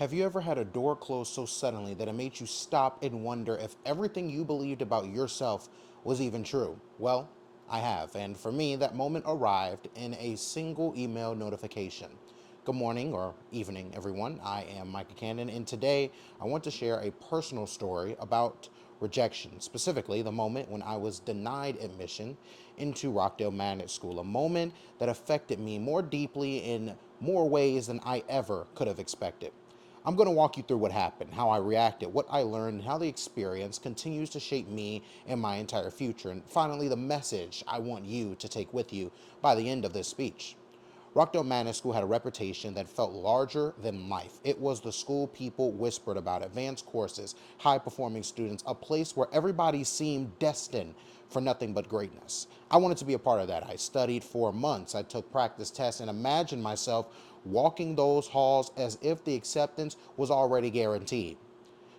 Have you ever had a door close so suddenly that it made you stop and wonder if everything you believed about yourself was even true? Well, I have, and for me, that moment arrived in a single email notification. Good morning or evening, everyone. I am Micah Cannon, and today I want to share a personal story about rejection, specifically the moment when I was denied admission into Rockdale Magnet School, a moment that affected me more deeply in more ways than I ever could have expected. I'm going to walk you through what happened, how I reacted, what I learned, and how the experience continues to shape me and my entire future. And finally, the message I want you to take with you by the end of this speech. Rockdale Magnet School had a reputation that felt larger than life. It was the school people whispered about, advanced courses, high-performing students, a place where everybody seemed destined for nothing but greatness. I wanted to be a part of that. I studied for months. I took practice tests and imagined myself walking those halls as if the acceptance was already guaranteed.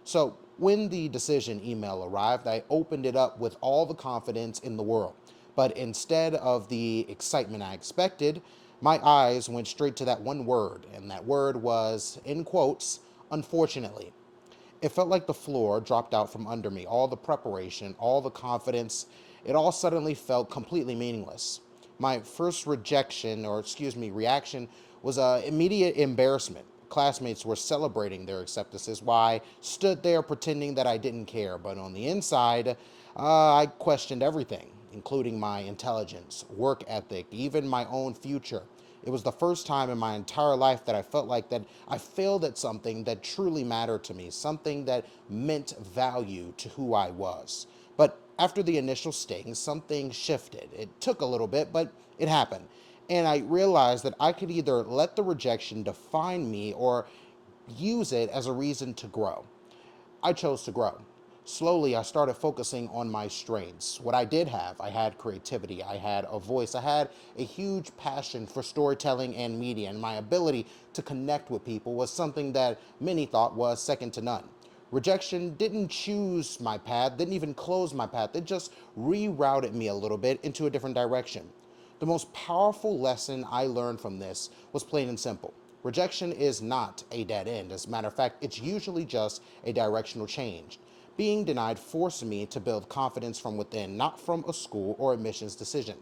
So when the decision email arrived, I opened it up with all the confidence in the world. But instead of the excitement I expected, my eyes went straight to that one word, and that word was, in quotes, unfortunately. It felt like the floor dropped out from under me. All the preparation, all the confidence, it all suddenly felt completely meaningless. My first reaction was immediate embarrassment. Classmates were celebrating their acceptances while I stood there pretending that I didn't care. But on the inside, I questioned everything, including my intelligence, work ethic, even my own future. It was the first time in my entire life that I felt like that I failed at something that truly mattered to me, something that meant value to who I was. But after the initial sting, something shifted. It took a little bit, but it happened. And I realized that I could either let the rejection define me or use it as a reason to grow. I chose to grow. Slowly, I started focusing on my strengths. What I did have, I had creativity, I had a voice, I had a huge passion for storytelling and media, and my ability to connect with people was something that many thought was second to none. Rejection didn't choose my path, didn't even close my path, it just rerouted me a little bit into a different direction. The most powerful lesson I learned from this was plain and simple. Rejection is not a dead end. As a matter of fact, it's usually just a directional change. Being denied forced me to build confidence from within, not from a school or admissions decision.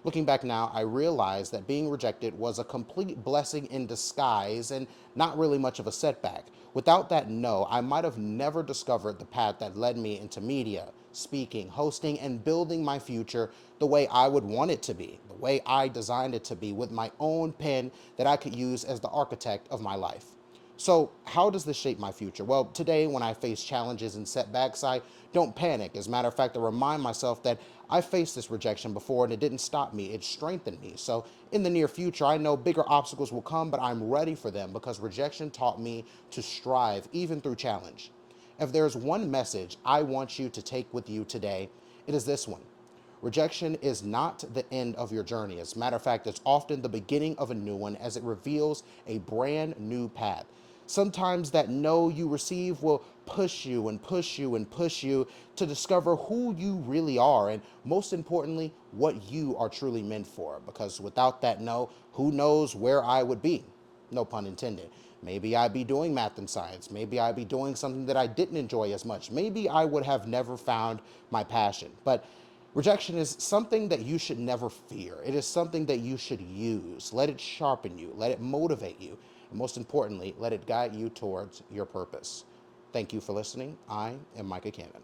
Looking back now, I realized that being rejected was a complete blessing in disguise and not really much of a setback. Without that no, I might have never discovered the path that led me into media, speaking, hosting, and building my future the way I would want it to be, the way I designed it to be, with my own pen that I could use as the architect of my life. So, how does this shape my future? Well, today, when I face challenges and setbacks, I don't panic. As a matter of fact, I remind myself that I faced this rejection before and it didn't stop me, it strengthened me. So, in the near future, I know bigger obstacles will come, but I'm ready for them because rejection taught me to strive even through challenge. If there's one message I want you to take with you today, it is this one. Rejection is not the end of your journey. As a matter of fact, it's often the beginning of a new one as it reveals a brand new path. Sometimes that no you receive will push you and push you and push you to discover who you really are and, most importantly, what you are truly meant for. Because without that no, who knows where I would be? No pun intended. Maybe I'd be doing math and science. Maybe I'd be doing something that I didn't enjoy as much. Maybe I would have never found my passion. But rejection is something that you should never fear. It is something that you should use. Let it sharpen you, let it motivate you, and most importantly, let it guide you towards your purpose. Thank you for listening. I am Micah Cannon.